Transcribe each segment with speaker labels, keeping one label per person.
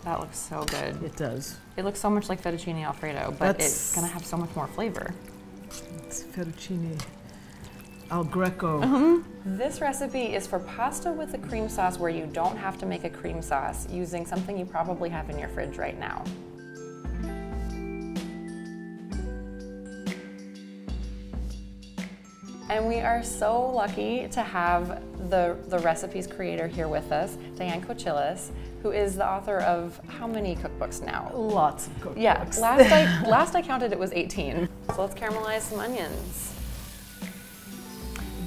Speaker 1: That looks so good.
Speaker 2: It does.
Speaker 1: It looks so much like fettuccine Alfredo, but it's gonna have so much more flavor.
Speaker 2: It's fettuccine al greco.
Speaker 1: This recipe is for pasta with a cream sauce where you don't have to make a cream sauce using something you probably have in your fridge right now. And we are so lucky to have the recipe's creator here with us, Diane Kochilas, who is the author of how many cookbooks now?
Speaker 2: Lots of cookbooks.
Speaker 1: Yeah, last I counted it was 18. So let's caramelize some onions.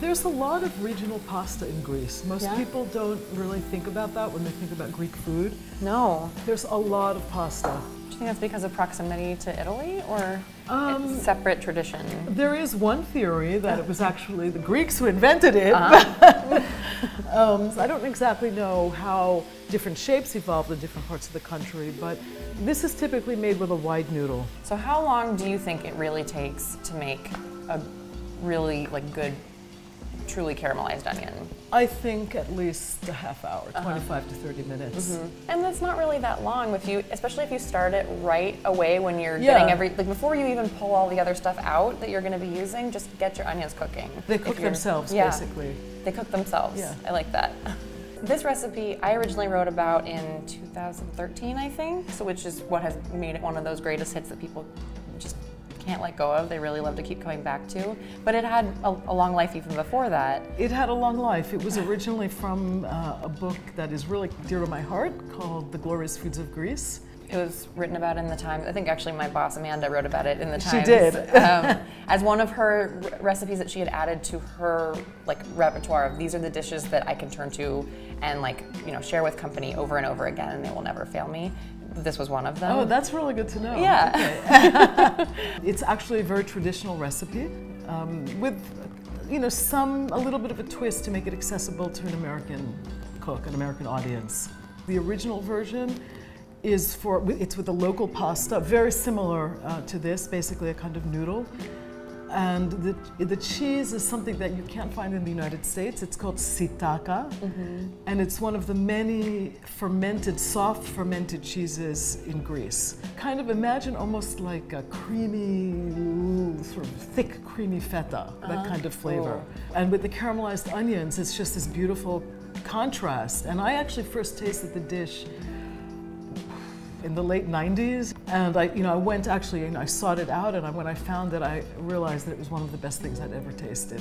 Speaker 2: There's a lot of regional pasta in Greece. Most people don't really think about that when they think about Greek food.
Speaker 1: No.
Speaker 2: There's a lot of pasta.
Speaker 1: Do you think that's because of proximity to Italy, or it's a separate tradition?
Speaker 2: There is one theory that it was actually the Greeks who invented it. So I don't exactly know how different shapes evolved in different parts of the country, but this is typically made with a wide noodle.
Speaker 1: So how long do you think it really takes to make a really good, truly caramelized onion?
Speaker 2: I think at least a half hour, 25 to 30 minutes.
Speaker 1: And that's not really that long if you, especially if you start it right away when you're getting before you even pull all the other stuff out that you're going to be using, just get your onions cooking.
Speaker 2: They cook themselves, basically.
Speaker 1: They cook themselves. Yeah. I like that. This recipe I originally wrote about in 2013, I think, so which is what has made it one of those greatest hits that people just can't let go of. They really love to keep coming back to. But it had a long life even before that.
Speaker 2: It had a long life. It was originally from a book that is really dear to my heart called The Glorious Foods of Greece.
Speaker 1: It was written about in the Times. I think actually my boss Amanda wrote about it in the Times.
Speaker 2: She did.
Speaker 1: As one of her recipes that she had added to her repertoire of these are the dishes that I can turn to and share with company over and over again and they will never fail me. This was one of them.
Speaker 2: Oh, that's really good to know.
Speaker 1: Yeah.
Speaker 2: Okay. It's actually a very traditional recipe with, a little bit of a twist to make it accessible to an American cook, an American audience. The original version is it's with a local pasta, very similar to this, basically a kind of noodle. And the cheese is something that you can't find in the United States. It's called sitaka, and it's one of the many soft fermented cheeses in Greece. Kind of imagine almost like a creamy, sort of thick, creamy feta, that kind of flavor. And with the caramelized onions, it's just this beautiful contrast. And I actually first tasted the dish in the late 90s, and I went actually and I sought it out, and when I found it, I realized that it was one of the best things I'd ever tasted.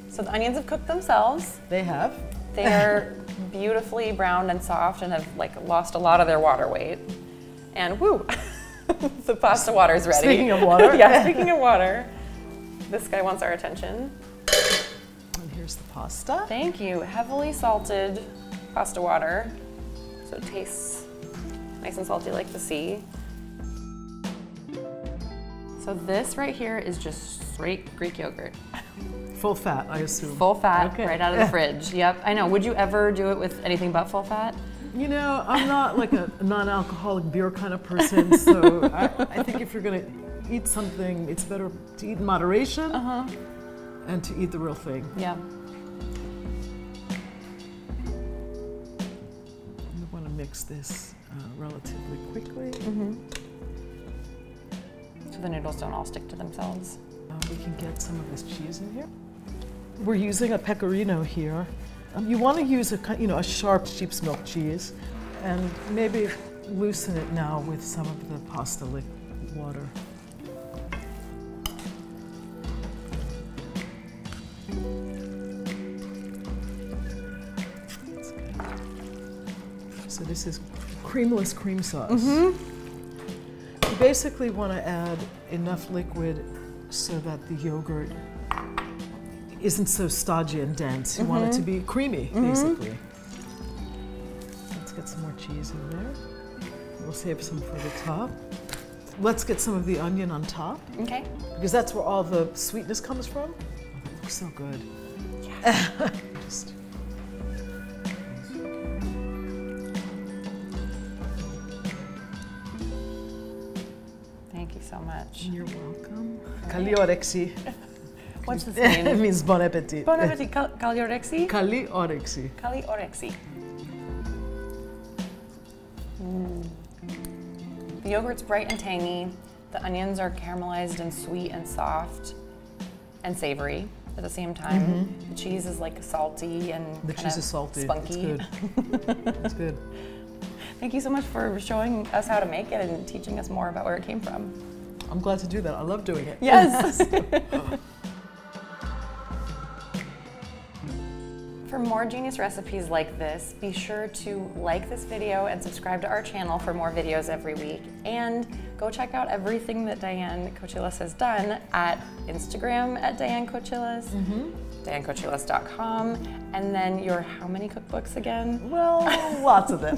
Speaker 1: So the onions have cooked themselves.
Speaker 2: They have.
Speaker 1: They are beautifully browned and soft and have lost a lot of their water weight. And woo, the pasta water is ready.
Speaker 2: Speaking of water.
Speaker 1: Yeah, speaking of water, this guy wants our attention.
Speaker 2: And here's the pasta.
Speaker 1: Thank you. Heavily salted pasta water, so it tastes nice and salty like the sea. So this right here is just straight Greek yogurt.
Speaker 2: Full fat, I assume.
Speaker 1: Full fat, right out of the fridge. Yep, I know. Would you ever do it with anything but full fat?
Speaker 2: I'm not like a non-alcoholic beer kind of person, so I think if you're gonna eat something, it's better to eat in moderation and to eat the real thing.
Speaker 1: Yeah.
Speaker 2: You want to mix this relatively quickly.
Speaker 1: So the noodles don't all stick to themselves.
Speaker 2: We can get some of this cheese in here. We're using a pecorino here. You want to use a sharp sheep's milk cheese, and maybe loosen it now with some of the pasta water. That's good. So this is creamless cream sauce. You basically want to add enough liquid so that the yogurt isn't so stodgy and dense. You want it to be creamy, basically. Let's get some more cheese in there. We'll save some for the top. Let's get some of the onion on top.
Speaker 1: Okay.
Speaker 2: Because that's where all the sweetness comes from. Oh, that looks so good. Yeah.
Speaker 1: Thank you so much.
Speaker 2: You're welcome. Kali orexi.
Speaker 1: What's this mean?
Speaker 2: It means bon appetit.
Speaker 1: Bon appetit. Kali orexi?
Speaker 2: Kali orexi.
Speaker 1: Kali orexi. The yogurt's bright and tangy. The onions are caramelized and sweet and soft and savory at the same time. The cheese is like salty and
Speaker 2: The cheese is salty.
Speaker 1: spunky.
Speaker 2: It's good. It's good.
Speaker 1: Thank you so much for showing us how to make it and teaching us more about where it came from.
Speaker 2: I'm glad to do that. I love doing it.
Speaker 1: Yes. For more genius recipes like this, be sure to like this video and subscribe to our channel for more videos every week. And go check out everything that Diane Kochilas has done at Instagram at Diane Kochilas, DianeKochilas.com, and then your how many cookbooks again?
Speaker 2: Well, lots of them.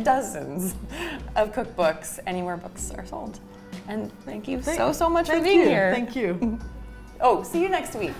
Speaker 1: Dozens of cookbooks anywhere books are sold. And thank you so much for being here.
Speaker 2: Thank you.
Speaker 1: Oh, see you next week.